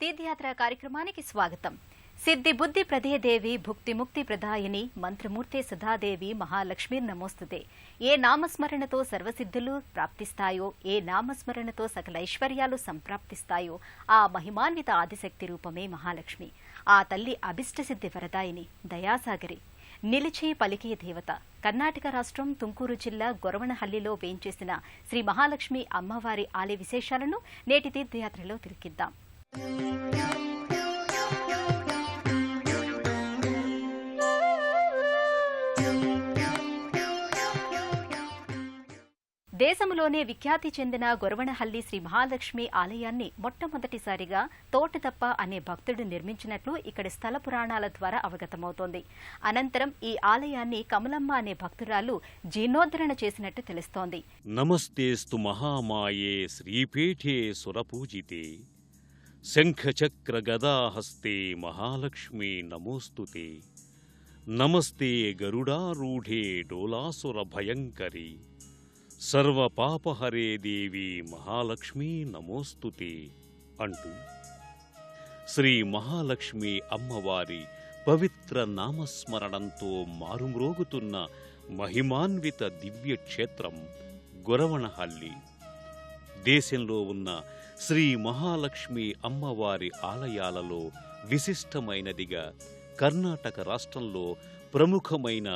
తీర్థయాత్ర కార్యక్రమానికి స్వాగతం. సిద్ధి బుద్ధి ప్రదేదేవి భుక్తి ముక్తి ప్రదాయిని మంత్రమూర్తే సదాదేవి మహాలక్ష్మీ నమోస్తుతే. ఏ నామస్మరణతో సర్వసిద్ధులు ప్రాప్తిస్తాయో, ఏ నామస్మరణతో సకల ఐశ్వర్యాలు సంప్రాప్తిస్తాయో ఆ మహిమాన్విత ఆదిశక్తి రూపమే మహాలక్ష్మి. ఆ తల్లి అభిష్టసిద్ధి వరదాయిని, దయాసాగరి, నిలిచి పలికే దేవత. కర్ణాటక రాష్ట్రం తుంకూరు జిల్లా గొరవనహల్లిలో వేంచేసిన శ్రీ మహాలక్ష్మి అమ్మవారి ఆలయ విశేషాలను నేటి తీర్థయాత్రలో తిలకిద్దాం. దేశంలోనే విఖ్యాతి చెందిన గొరవనహల్లి శ్రీ మహాలక్ష్మి ఆలయాన్ని మొట్టమొదటిసారిగా తోటదప్ప అనే భక్తుడు నిర్మించినట్లు ఇక్కడి స్థల పురాణాల ద్వారా అవగతమవుతోంది. అనంతరం ఈ ఆలయాన్ని కమలమ్మ అనే భక్తురాలు జీర్ణోద్ధరణ చేసినట్టు తెలుస్తోంది. నమస్తేస్తు మహామాయే శ్రీపీఠే సురపూజితే శంఖచక్ర గదాహస్తే మహాలక్ష్మీ నమోస్తుతే. నమస్తే గరుడారూఢే డోలాసుర భయంకరి సర్వపాపహరే దేవి మహాలక్ష్మీ నమోస్తుతే అంటూ శ్రీ మహాలక్ష్మి అమ్మవారి పవిత్ర నామస్మరణంతో మారుమ్రోగుతున్న మహిమాన్విత దివ్యక్షేత్రం గొరవనహల్లి. దేశంలో ఉన్న శ్రీ మహాలక్ష్మి అమ్మవారి ఆలయాలలో విశిష్టమైనదిగా కర్ణాటక రాష్ట్రంలో ప్రముఖమైన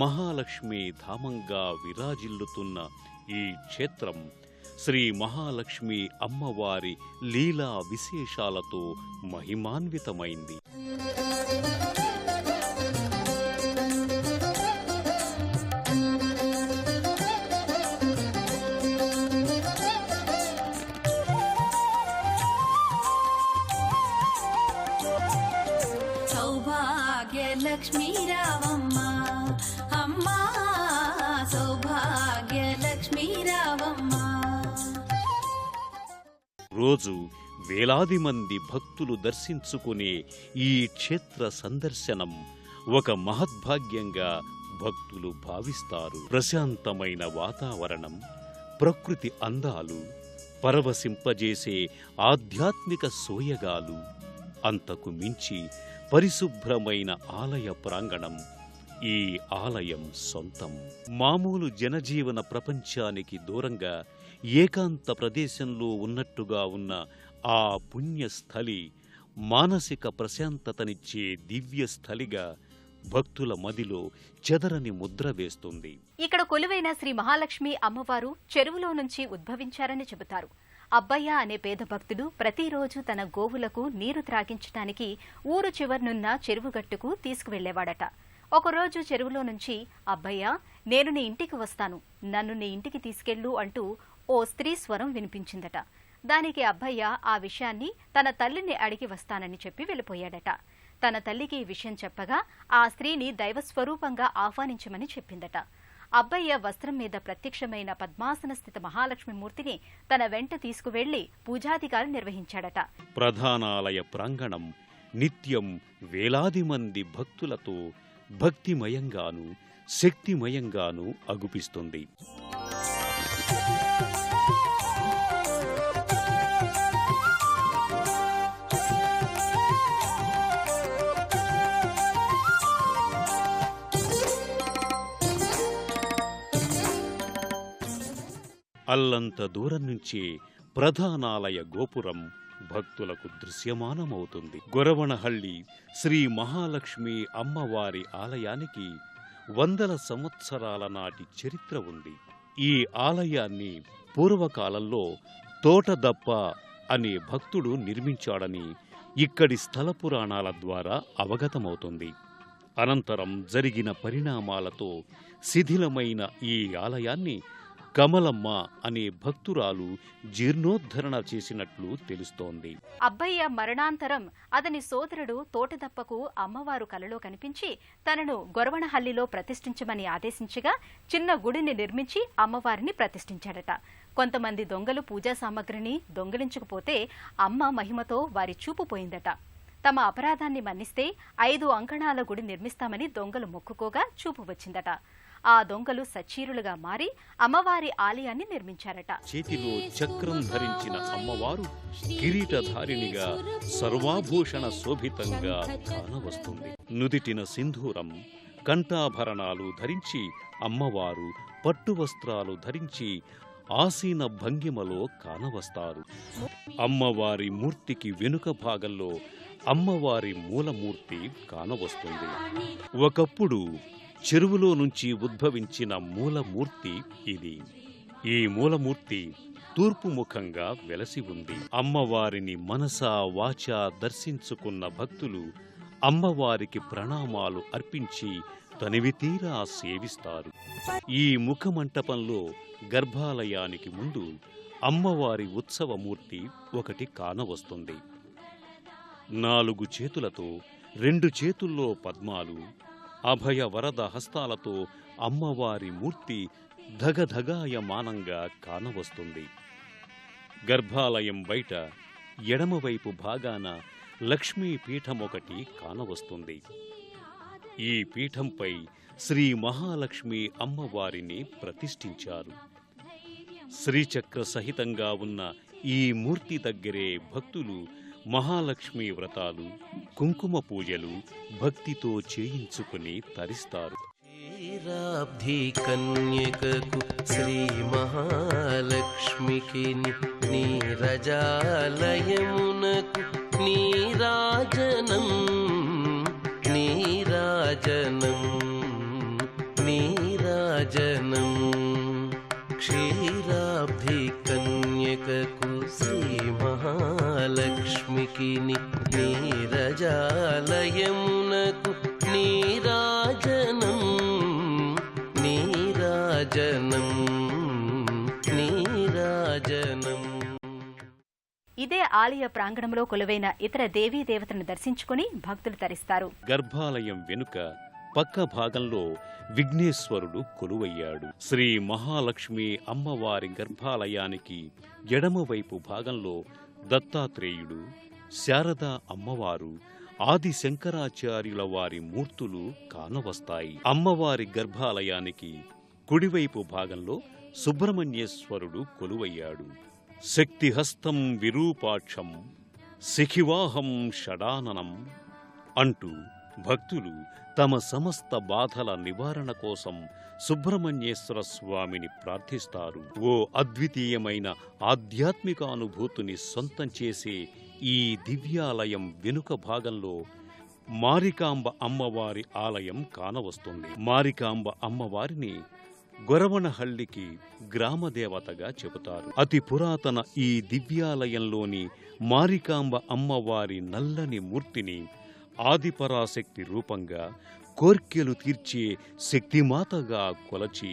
మహాలక్ష్మి ధామంగా విరాజిల్లుతున్న ఈ క్షేత్రం శ్రీ మహాలక్ష్మి అమ్మవారి లీలా విశేషాలతో మహిమాన్వితమైంది. లక్ష్మీ రావమ్మ అమ్మా, సౌభాగ్య లక్ష్మీ రావమ్మ. రోజు వేలాది మంది భక్తులు దర్శించుకునే ఈ క్షేత్ర సందర్శనం ఒక మహద్భాగ్యంగా భక్తులు భావిస్తారు. ప్రశాంతమైన వాతావరణం, ప్రకృతి అందాలు, పరవశింపజేసే ఆధ్యాత్మిక సోయగాలు, అంతకు మించి పరిశుభ్రమైన ఆలయ ప్రాంగణం ఈ ఆలయం సొంతం. మామూలు జనజీవన ప్రపంచానికి దూరంగా ఏకాంత ప్రదేశంలో ఉన్నట్టుగా ఉన్న ఆ పుణ్యస్థలి మానసిక ప్రశాంతతనిచ్చే దివ్యస్థలిగా భక్తుల మదిలో చెదరని ముద్ర వేస్తుంది. ఇక్కడ కొలువైన శ్రీ మహాలక్ష్మి అమ్మవారు చెరువులో నుంచి ఉద్భవించారని చెబుతారు. అబ్బయ్య అనే పేద భక్తుడు ప్రతిరోజు తన గోవులకు నీరు త్రాగించడానికి ఊరు చివరనున్న చెరువుగట్టుకు తీసుకువెళ్లేవాడట. ఒకరోజు చెరువులో నుంచి, అబ్బయ్య, నేను నీ ఇంటికి వస్తాను, నన్ను నీ ఇంటికి తీసుకెళ్ళు అంటూ ఓ స్త్రీ స్వరం వినిపించిందట. దానికి అబ్బయ్య ఆ విషయాన్ని తన తల్లిని అడిగి వస్తానని చెప్పి వెళ్ళిపోయాడట. తన తల్లికి ఈ విషయం చెప్పగా ఆ స్త్రీని దైవస్వరూపంగా ఆహ్వానించమని చెప్పిందట. అబ్బయ్య వస్త్రం మీద ప్రత్యక్షమైన పద్మాసన స్థిత మహాలక్ష్మి మూర్తిని తన వెంట తీసుకువెళ్లి పూజాధికాలు నిర్వహించాడట. ప్రధానాలయ ప్రాంగణం నిత్యం వేలాది మంది భక్తులతో భక్తిమయంగాను శక్తిమయంగాను అగుపిస్తుంది. అల్లంత దూరం నుంచే ప్రధానాలయ గోపురం భక్తులకు దృశ్యమానమవుతుంది. గొరవనహల్లి శ్రీ మహాలక్ష్మి అమ్మవారి ఆలయానికి వందల సంవత్సరాల నాటి చరిత్ర ఉంది. ఈ ఆలయాన్ని పూర్వకాలంలో తోటదప్ప అనే భక్తుడు నిర్మించాడని ఇక్కడి స్థల పురాణాల ద్వారా అవగతమవుతుంది. అనంతరం జరిగిన పరిణామాలతో శిథిలమైన ఈ ఆలయాన్ని కమలమ్మ అనే భక్తురాలు జీర్ణోద్ధరణ చేసినట్లు తెలుస్తోంది. అబ్బయ్య మరణాంతరం అతని సోదరుడు తోటదప్పకు అమ్మవారు కలలో కనిపించి తనను గొరవనహల్లిలో ప్రతిష్ఠించమని ఆదేశించగా చిన్న గుడిని నిర్మించి అమ్మవారిని ప్రతిష్ఠించాడట. కొంతమంది దొంగలు పూజా సామగ్రిని దొంగిలించకపోతే అమ్మ మహిమతో వారి చూపు పోయిందట. తమ అపరాధాన్ని మన్నిస్తే 5 అంకణాల గుడి నిర్మిస్తామని దొంగలు మొక్కుకోగా చూపు వచ్చిందట. ఆ దొంగలు సచ్చీరులుగా మారి అమ్మవారి ఆలయాన్ని నిర్మించారట. చేతిలో చక్రం ధరించిన అమ్మవారు కిరీటధారిణిగా సర్వాభూషణ శోభితంగా కానవస్తుంది. నుదిటిన సింధూరం, కంఠాభరణాలు ధరించి అమ్మవారు పట్టు వస్త్రాలు ధరించి ఆసీన భంగిమలో కానవస్తారు. అమ్మవారి మూర్తికి వెనుక భాగంలో అమ్మవారి మూలమూర్తి కానవస్తుంది. ఒకప్పుడు చెరువులో నుంచి ఉద్భవించిన మూలమూర్తి ఇది. ఈ మూలమూర్తి తూర్పు ముఖంగా వెలసి ఉంది. అమ్మవారిని మనసా వాచా దర్శించుకున్న భక్తులు అమ్మవారికి ప్రణామాలు అర్పించి తనివితీరా సేవిస్తారు. ఈ ముఖమంటపంలో గర్భాలయానికి ముందు అమ్మవారి ఉత్సవమూర్తి ఒకటి కానవస్తుంది. 4 చేతులతో 2 చేతుల్లో పద్మాలు, అభయ వరద హస్తాలతో అమ్మవారి మూర్తి ధగధగాయమానంగా కానవస్తుంది. గర్భాలయం బయట ఎడమవైపు భాగాన లక్ష్మీపీఠమొకటి కానవస్తుంది. ఈ పీఠంపై శ్రీ మహాలక్ష్మి అమ్మవారిని ప్రతిష్ఠించారు. శ్రీచక్ర సహితంగా ఉన్న ఈ మూర్తి దగ్గరే భక్తులు మహాలక్ష్మి వ్రతాలు, కుంకుమ పూజలు భక్తితో చేయించుకుని తరిస్తారు. క్షీరాబ్ధి కన్యకకు శ్రీ మహాలక్ష్మికి నీరజాలయమునకు నీరాజనం నీరాజనం నీరాజనం. క్షీరాబ్ధి కన్యకకు శ్రీ మహాలక్ష్మికి నీరజాలయమునకు నీరాజనం నీరాజనం నీరాజనం. ఇదే ఆలయ ప్రాంగణంలో కొలువైన ఇతర దేవీ దేవతలను దర్శించుకుని భక్తులు తరిస్తారు. గర్భాలయం వెనుక పక్క భాగంలో విఘ్నేశ్వరుడు కొలువయ్యాడు. శ్రీ మహాలక్ష్మి అమ్మవారి గర్భాలయానికి ఎడమవైపు భాగంలో దత్తాత్రేయుడు, శారదా అమ్మవారు, ఆది శంకరాచార్యుల వారి మూర్తులు కానవస్తాయి. అమ్మవారి గర్భాలయానికి కుడివైపు భాగంలో సుబ్రహ్మణ్యేశ్వరుడు కొలువయ్యాడు. శక్తిహస్తం విరూపాక్షం శిఖివాహం షడాననం అంటూ భక్తులు తమ సమస్త బాధల నివారణ కోసం సుబ్రహ్మణ్యేశ్వర స్వామిని ప్రార్థిస్తారు. ఓ అద్వితీయమైన ఆధ్యాత్మికానుభూతిని సొంతం చేసే ఈ దివ్యాలయం వెనుక భాగంలో మారికాంబ అమ్మవారి ఆలయం కానవస్తుంది. మారికాంబ అమ్మవారిని గొరవనహళ్లికి గ్రామదేవతగా చెబుతారు. అతి పురాతన ఈ దివ్యాలయంలోని మారికాంబ అమ్మవారి నల్లని మూర్తిని ఆదిపరాశక్తి రూపంగా, కోర్కెలు తీర్చే శక్తిమాతగా కొలచి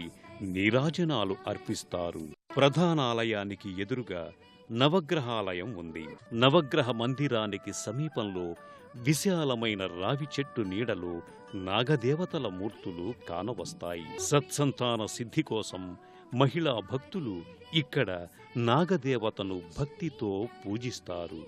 నీరాజనాలు అర్పిస్తారు. ప్రధానాలయానికి ఎదురుగా నవగ్రహాలయం ఉంది. నవగ్రహ మందిరానికి సమీపంలో విశాలమైన రావి చెట్టు నీడలో నాగదేవతల మూర్తులు కానవస్తాయి. సత్సంతాన సిద్ధి కోసం మహిళా భక్తులు ఇక్కడ నాగదేవతను భక్తితో పూజిస్తారు.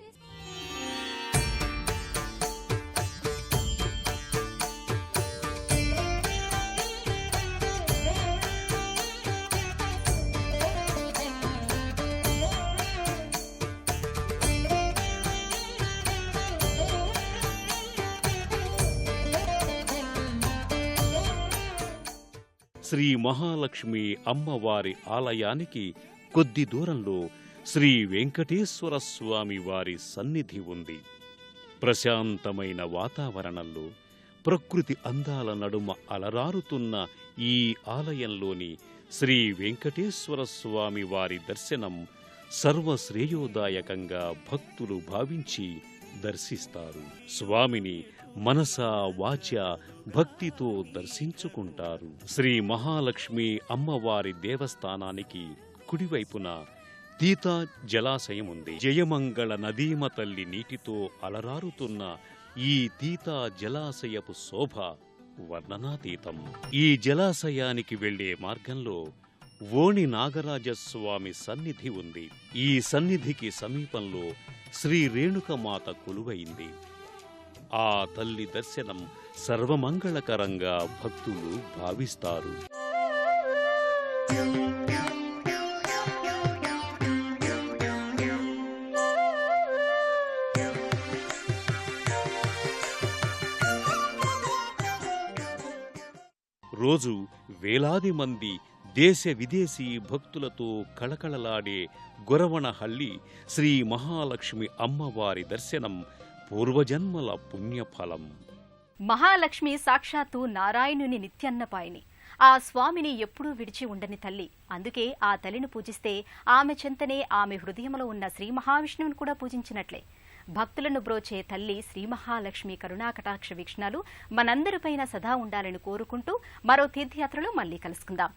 శ్రీ మహాలక్ష్మి అమ్మవారి ఆలయానికి కొద్ది దూరంలో శ్రీ వెంకటేశ్వర స్వామి వారి సన్నిధి ఉంది. ప్రశాంతమైన వాతావరణంలో ప్రకృతి అందాల నడుమ అలరారుతున్న ఈ ఆలయంలోని శ్రీ వెంకటేశ్వర స్వామి వారి దర్శనం సర్వశ్రేయోదాయకంగా భక్తులు భావించి దర్శిస్తారు. స్వామిని మనసా వాచా భక్తితో దర్శించుకుంటారు. శ్రీ మహాలక్ష్మి అమ్మవారి దేవస్థానానికి కుడివైపున తీతా జలాశయం ఉంది. జయమంగళ నదీమ తల్లి నీటితో అలరారుతున్న ఈ తీతా జలాశయపు శోభ వర్ణనాతీతం. ఈ జలాశయానికి వెళ్లే మార్గంలో ఓణి నాగరాజస్వామి సన్నిధి ఉంది. ఈ సన్నిధికి సమీపంలో శ్రీ రేణుకమాత కొలువైంది. ఆ తల్లి దర్శనం సర్వమంగళకరంగా భక్తులు భావిస్తారు. రోజు వేలాది మంది దేశ విదేశీ భక్తులతో కళకళలాడే గొరవణహళ్లి శ్రీ మహాలక్ష్మి అమ్మవారి దర్శనం పూర్వజన్మల పుణ్యఫలం. మహాలక్ష్మి సాక్షాత్తు నారాయణుని నిత్యన్నపాయిని. ఆ స్వామిని ఎప్పుడూ విడిచి ఉండని తల్లి. అందుకే ఆ తల్లిని పూజిస్తే ఆమె చెంతనే ఆమె హృదయంలో ఉన్న శ్రీ మహావిష్ణువుని కూడా పూజించినట్లే. భక్తులను బ్రోచే తల్లి శ్రీ మహాలక్ష్మి కరుణాకటాక్ష వీక్షణాలు మనందరిపైన సదా ఉండాలని కోరుకుంటూ మరో తీర్థయాత్రలో మళ్లీ కలుసుకుందాం.